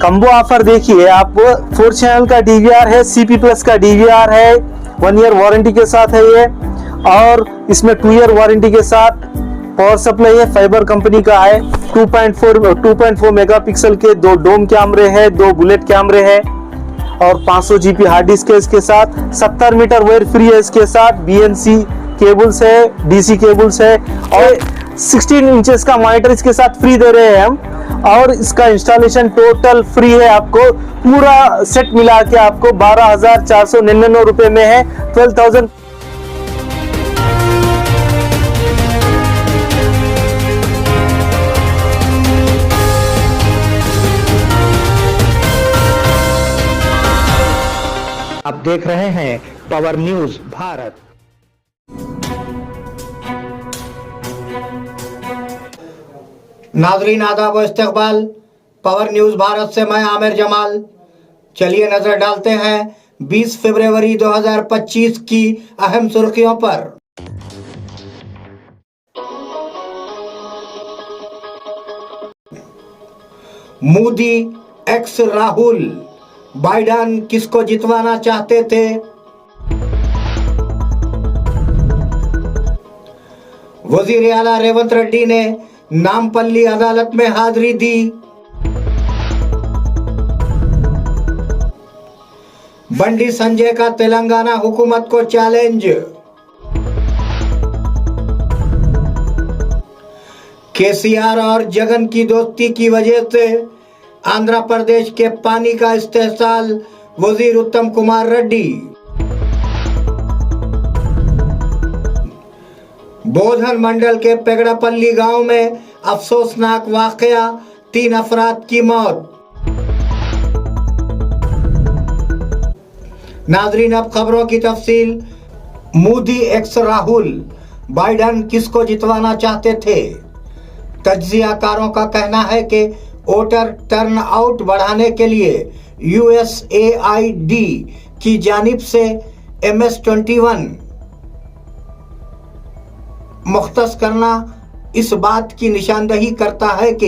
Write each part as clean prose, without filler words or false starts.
Combo offer देखिए आप, 4 channel का डीवीआर है, सीपी प्लस का डीवीआर है, 1 ईयर वारंटी के साथ है ये, और इसमें 2 ईयर वारंटी के साथ पावर सप्लाई है, फाइबर कंपनी का है, 2.4 मेगापिक्सल के 2 डोम कैमरे हैं, 2 बुलेट कैमरे हैं, और 500 जीबी हार्ड डिस्क है इसके साथ, 70 मीटर वायर फ्री है इसके साथ, बीएनसी केबल्स है, डीसी केबल्स है, और 16 इंचेस का मॉनिटर इसके साथ फ्री दे रहे हैं हम, और इसका इंस्टॉलेशन टोटल फ्री है। आपको पूरा सेट मिला के आपको 12,499 रुपए में है, 12,000। आप देख रहे हैं पावर न्यूज भारत। नाजरीन आदाब व इस्तकबाल, पावर न्यूज भारत से मैं आमिर जमाल। चलिए नजर डालते हैं 20 फरवरी 2025 की अहम सुर्खियों पर। मोदी एक्स राहुल, बाइडेन किसको जितवाना चाहते थे? वजीर आला रेवंत रेड्डी ने नामपल्ली अदालत में हाजिरी दी। बंडी संजय का तेलंगाना हुकूमत को चैलेंज। केसीआर और जगन की दोस्ती की वजह से आंध्र प्रदेश के पानी का इस्तेहसाल, वजीर उत्तम कुमार रेड्डी। बोधन मंडल के पेगड़ापल्ली गांव में अफसोसनाक वाकया, 3 अफराद की मौत। नाजरीन अब खबरों की तफसील। मोदी एक्स राहुल, बाइडेन किसको जितवाना चाहते थे? तज्जियाकारों का कहना है कि वोटर टर्न आउट बढ़ाने के लिए USAID की जानिब से MS-21 मुख्तस करना इस बात की निशानदही करता है कि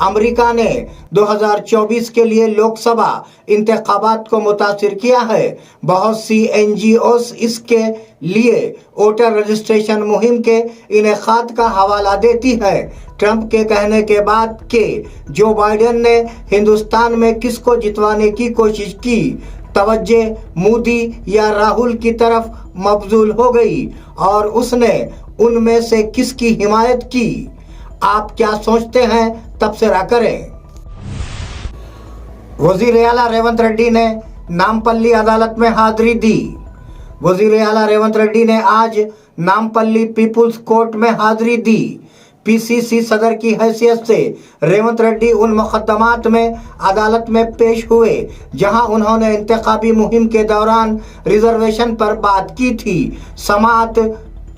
अमेरिका ने 2024 के लिए लोकसभा इंतखाबात को मुतासिर किया है। बहुत सी NGOs इसके लिए वोटर रजिस्ट्रेशन मुहिम के इनेकाद का हवाला देती है। ट्रंप के कहने के बाद कि जो बाइडेन ने हिंदुस्तान में किसको जितवाने की कोशिश की, तवज्जे मोदी या राहुल की तरफ मबजूल हो गई और उसने उनमें से किसकी हिमायत की। आप क्या सोचते हैं? तबसरा करें। वजीर आला रेवंत रेड्डी ने नामपल्ली अदालत में हाजिरी दी। वजीर आला रेवंत रेड्डी ने आज नामपल्ली पीपुल्स कोर्ट में हाजिरी दी। PCC सदर की हैसियत से रेवंत रेड्डी उन मुकदमात में अदालत में पेश हुए जहां उन्होंने इंतखाबी मुहिम के दौरान रिजर्वेशन पर बात की थी। समाअत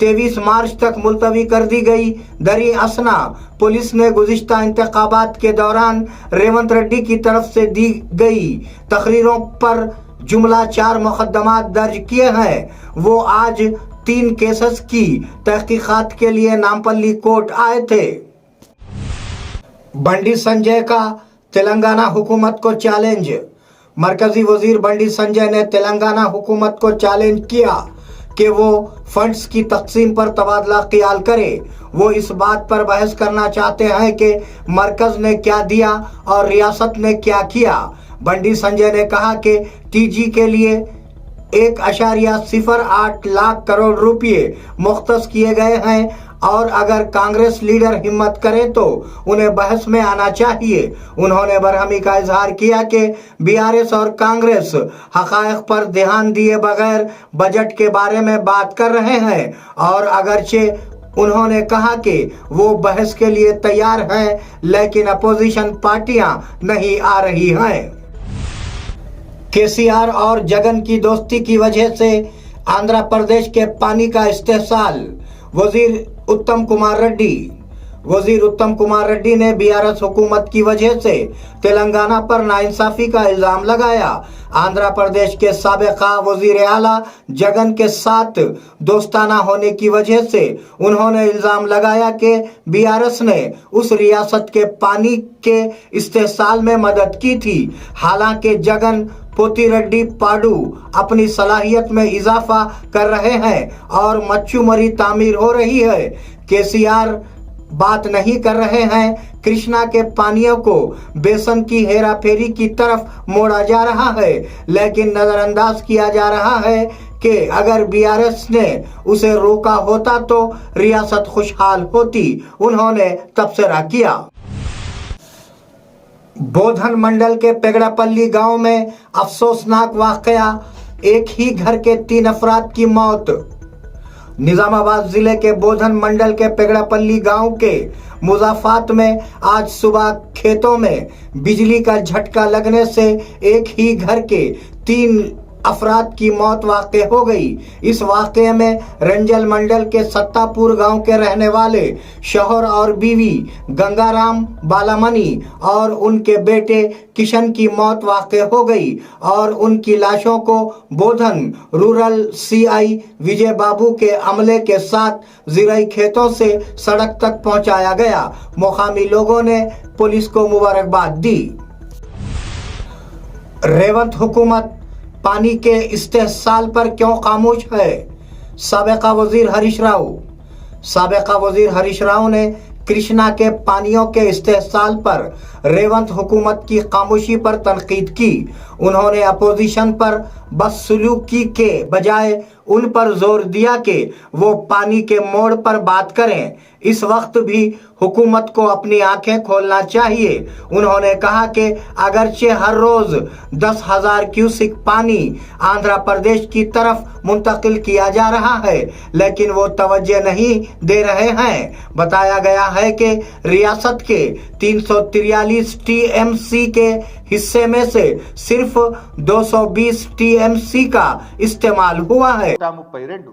23 मार्च तक मुलतवी कर दी गई। दरी असना पुलिस ने गुज़िश्ता इंतखाबात के दौरान रेवंत रेड्डी की तरफ से दी गई तकरीरों पर जुमला 4 मुकदमात दर्ज किए हैं। वो आज 3 केसेस की तहकीकात के लिए नामपल्ली कोर्ट आए थे। बंडी संजय का तेलंगाना हुकूमत को चैलेंज। मरकजी वजीर बंडी संजय ने तेलंगाना हुकूमत को चैलेंज किया कि वो फंड्स की तकसीम पर तबादला ख्याल करे। वो इस बात पर बहस करना चाहते हैं कि मरकज ने क्या दिया और रियासत ने क्या किया। बंडी संजय ने कहा कि TG के लिए 1.08 लाख करोड़ रुपये मुख्तस किए गए हैं और अगर कांग्रेस लीडर हिम्मत करें तो उन्हें बहस में आना चाहिए। उन्होंने बरहमी का इजहार किया कि BRS और कांग्रेस हकायक पर ध्यान दिए बगैर बजट के बारे में बात कर रहे हैं और अगरचे उन्होंने कहा कि वो बहस के लिए तैयार हैं लेकिन अपोजिशन पार्टियां नहीं आ रही हैं। केसीआर और जगन की दोस्ती की वजह से आंध्र प्रदेश के पानी का इस्तेहसाल, वजीर उत्तम कुमार रेड्डी। वजीर उत्तम कुमार रेड्डी ने बीआरएस हुकूमत की वजह से तेलंगाना पर नाइंसाफी का इल्जाम लगाया। आंध्र प्रदेश के साबिका वजीर आला जगन के साथ दोस्ताना होने की वजह से उन्होंने इल्जाम लगाया कि बीआरएस ने उस रियासत के पानी के इस्तेसाल में मदद की थी। हालांकि जगन पोतिरेड्डी पाडू अपनी सलाहियत में इजाफा कर रहे हैं और मच्छुमरी तामीर हो रही है। केसीआर बात नहीं कर रहे हैं। कृष्णा के पानियों को बेसन की हेराफेरी की तरफ मोड़ा जा रहा है, लेकिन नजरअंदाज किया जा रहा है कि अगर बीआरएस ने उसे रोका होता तो रियासत खुशहाल होती। उन्होंने तबसरा किया। बोधन मंडल के पेगड़ापल्ली गांव में अफसोसनाक वाकया, एक ही घर के 3 अफराद की मौत। निजामाबाद जिले के बोधन मंडल के पेगड़ापल्ली गांव के मुजाफात में आज सुबह खेतों में बिजली का झटका लगने से एक ही घर के 3 अफराद की मौत वाक़ हो गई। इस वाक़े में रंजल मंडल के सत्तापुर गांव के रहने वाले शौहर और बीवी गंगाराम बालामणि और उनके बेटे किशन की मौत वाक़ हो गई और उनकी लाशों को बोधन रूरल सीआई विजय बाबू के अमले के साथ ज़िरई खेतों से सड़क तक पहुंचाया गया। मुकामी लोगों ने पुलिस को मुबारकबाद दी। रेवंत हुकूमत पानी के इस्तेहसाल पर क्यों खामोश है? साबिका वजीर हरीश राव ने कृष्णा के पानियों के इस्तेहसाल पर रेवंत हुकूमत की खामोशी पर तनकीद की। उन्होंने अपोजिशन पर बदसलूकी के बजाय उन पर जोर दिया कि वो पानी के मोड़ पर बात करें। इस वक्त भी हुकूमत को अपनी आंखें खोलना चाहिए। उन्होंने कहा कि अगरचे हर रोज 10,000 क्यूसिक पानी आंध्र प्रदेश की तरफ मुंतकिल किया जा रहा है, लेकिन वो तवज्जो नहीं दे रहे हैं। बताया गया है कि रियासत के 343 टीएमसी के हिस्से में से सिर्फ 220 टीएमसी का इस्तेमाल हुआ है। 32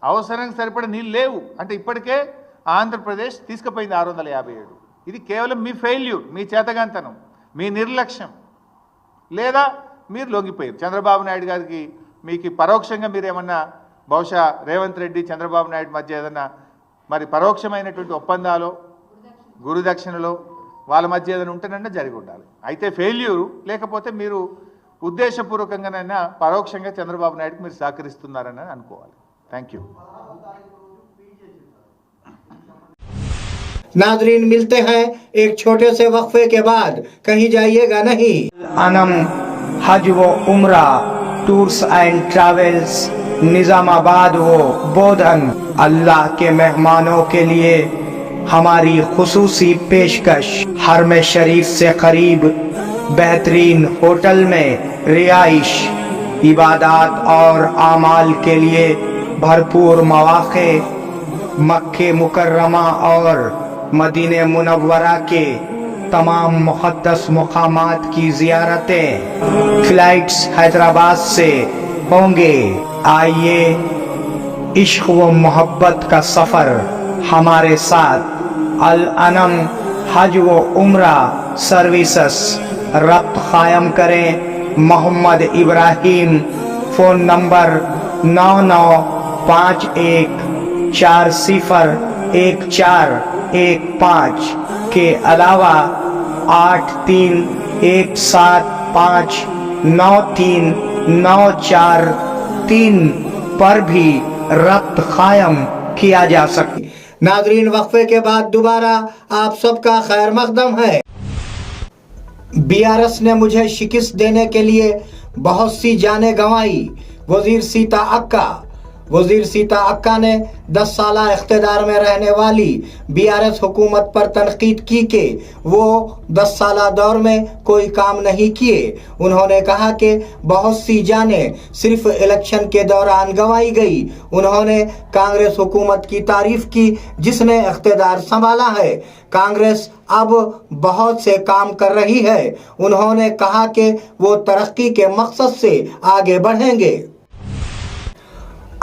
అవసరానికి సరిపడ నీళ్ళు లేవు అంటే ఇప్పటికే ఆంధ్రప్రదేశ్ తీసుకుపోయింది 657. ఇది కేవలం మీ ఫెయిల్యూర్, మీ చేతగాంతనం, మీ నిర్లక్ష్యం, లేదా మీరు లొంగిపోయారు. చంద్రబాబు నాయుడు గారికి మీకు పరోక్షంగా మీరు ఏమన్నా బహుశా రేవంత్ రెడ్డి చంద్రబాబు నాయుడు మధ్య ఏదన్నా మరి పరోక్షమైనటువంటి ఒప్పందాలు గురుదక్షిణలో వాళ్ళ మధ్య ఏదైనా ఉంటేనన్నా జరిగి ఉండాలి. అయితే ఫెయిల్యూరు, లేకపోతే మీరు ఉద్దేశపూర్వకంగానైనా పరోక్షంగా చంద్రబాబు నాయుడుకి మీరు సహకరిస్తున్నారని అనుకోవాలి. Thank you. नाजरीन, मिलते हैं एक छोटे से वक्फे के बाद, कहीं जाइएगा नहीं। अनम हज व उम्रा टूर्स एंड ट्रैवल्स निजामाबाद व बोधन अल्लाह के मेहमानों के लिए हमारी खुसूसी पेशकश। हरम शरीफ से करीब बेहतरीन होटल में रिहाइश, इबादत और आमाल के लिए भरपूर मौक़े, मक्के मुकर्रमा और मदीने मुनव्वरा के तमाम मुक़द्दस मुक़ामात की ज़ियारतें। फ़्लाइट्स हैदराबाद से होंगे। आइए इश्क़ व मोहब्बत का सफ़र हमारे साथ। अल अनम हज व उम्रा सर्विसेस रब्त क़ायम करें। मोहम्मद इब्राहिम, फ़ोन नंबर 9951401415 के अलावा 8317593943 पर भी रब्त कायम किया जा सके। नाजरीन, वक्फे के बाद दोबारा आप सबका खैर मकदम है। बीआरएस ने मुझे शिकस्त देने के लिए बहुत सी जानें गंवाई। वजीर सीता अक्का ने 10 साल इख्तिदार में रहने वाली बीआरएस हुकूमत पर तनकीद की कि वो 10 साल दौर में कोई काम नहीं किए। उन्होंने कहा कि बहुत सी जानें सिर्फ इलेक्शन के दौरान गंवाई गई। उन्होंने कांग्रेस हुकूमत की तारीफ की जिसने इख्तिदार संभाला है। कांग्रेस अब बहुत से काम कर रही है। उन्होंने कहा कि वो तरक्की के मकसद से आगे बढ़ेंगे।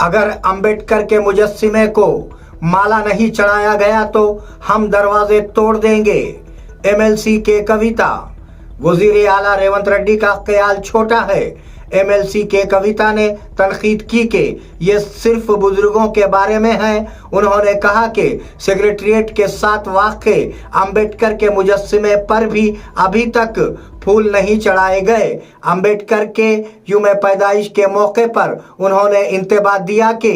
अगर अंबेडकर के मुजस्सिमे को माला नहीं चढ़ाया गया तो हम दरवाजे तोड़ देंगे। एमएलसी के कविता। वजीर आला रेवंत रेड्डी का ख्याल छोटा है। एमएलसी के कविता ने तनकीद की कि ये सिर्फ बुजुर्गों के बारे में है। उन्होंने कहा कि सेक्रेटरिएट के साथ वाक़े अंबेडकर के मुजस्समे पर भी अभी तक फूल नहीं चढ़ाए गए। अंबेडकर के यूम पैदाइश के मौके पर उन्होंने इंतबाह दिया कि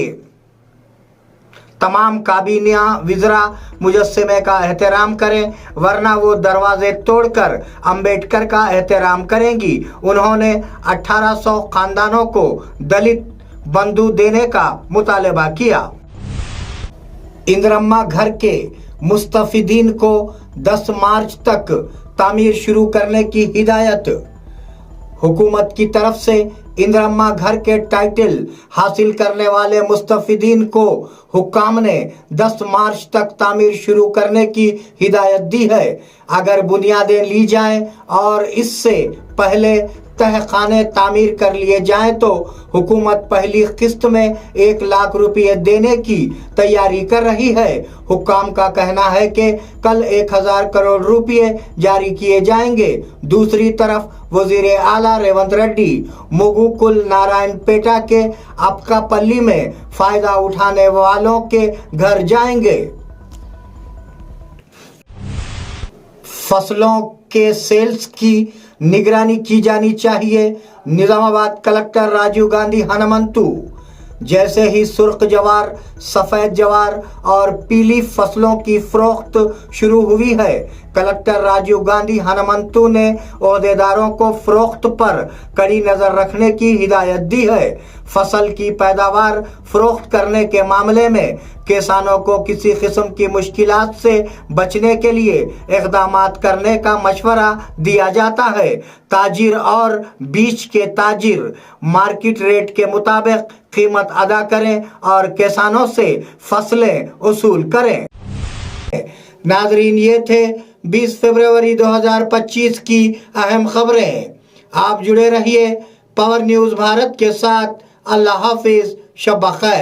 तमाम काबीना विज़रा मुजस्समे का एहतराम करें, वरना वो दरवाजे तोड़कर अंबेडकर का एहतराम करेंगी। उन्होंने 1800 खानदानों को दलित बंधु देने का मुतालबा किया। इंदिरम्मा घर के मुस्तफिदीन को 10 मार्च तक तामीर शुरू करने की हिदायत। हुकूमत की तरफ से इंदिरम्मा घर के टाइटल हासिल करने वाले मुस्तफिदीन को हुक्काम ने 10 मार्च तक तामीर शुरू करने की हिदायत दी है। अगर बुनियादें ली जाएं और इससे पहले तहखाने तामीर कर लिए जाएं तो हुकूमत पहली किस्त में 1 लाख रुपये देने की तैयारी कर रही है। हुक्काम का कहना है कि कल 1000 करोड़ रुपये जारी किए जाएंगे। दूसरी तरफ वजीर आला रेवंत रेड्डी मुगुकुल नारायणपेटा के अपकापल्ली में फायदा उठाने वालों के घर जाएंगे। फसलों के सेल्स की निगरानी की जानी चाहिए। निजामाबाद कलेक्टर राजीव गांधी हनुमंतु। जैसे ही सुर्ख जवार, सफ़ेद जवार और पीली फसलों की फरोख्त शुरू हुई है, कलेक्टर राजीव गांधी हनुमंतु ने ओहदेदारों को फरोख्त पर कड़ी नज़र रखने की हिदायत दी है। फसल की पैदावार फरोख्त करने के मामले में किसानों को किसी किस्म की मुश्किलात से बचने के लिए इक़दामात करने का मशवरा दिया जाता है। ताजिर और बीज के ताजिर मार्केट रेट के मुताबिक कीमत अदा करें और किसानों से फसलें वसूल करें। नाजरीन, ये थे 20 फरवरी 2025 की अहम खबरें। आप जुड़े रहिए पावर न्यूज़ भारत के साथ। अल्लाह हाफिज, शब बखैर।